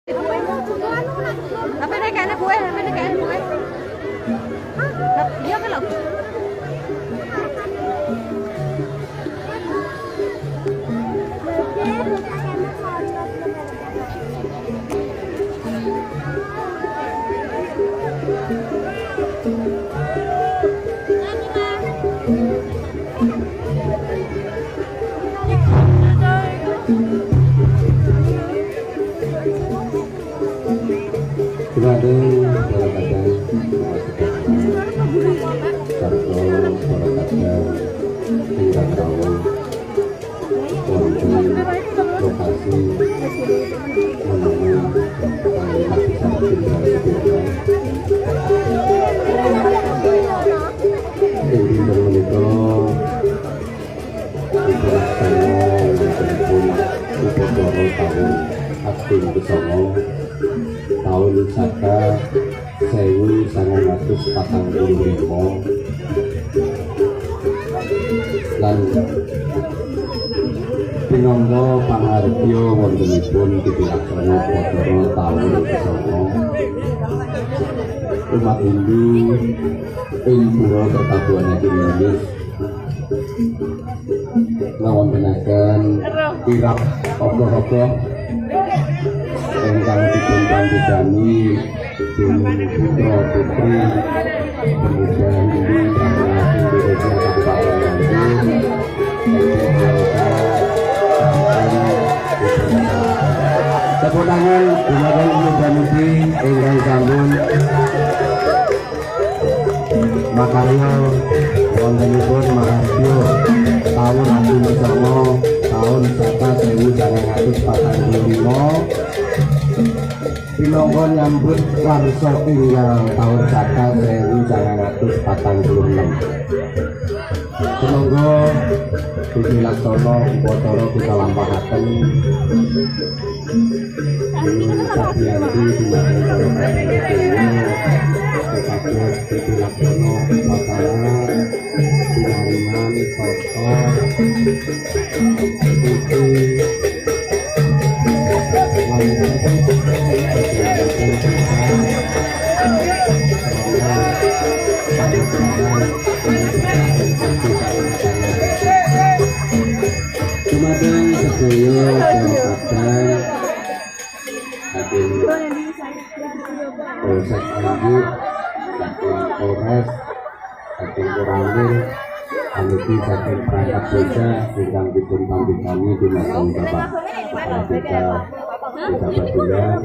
Ở bên đây cái này của em, bên đây cái này của em. Hả? Cái lồng. Tahun Saka 1945 lan pinangga panghargya wontenipun dilaksana Batara taun 19 umat Hindu ing Pura Kertabuan Inggris ngawontenaken kirab ogoh-ogoh ingkang dipun pambedani dening putra putri pemuda Hindu bangsa Indonesia tepuk tangan dumateng mugi-mugi ingkang sampun makarya wontenipun mahargya taun ati bersama tahun Saka 1945 pinangka nyambut warsa tunggal tahun Saka 1946 semoga Gusti Laksana Upacara kita lampahaken sabiyanti dumateng para sedherek sepados Gusti Laksana Upacara pinaringan tata dumateng sedaya jabatan saking Polsek Anjuk, saking Polres, saking Koramil, Aniki saking perangkat desa ingkang dipun pambedani dumateng Bapak Kepala Desa Desa Baturan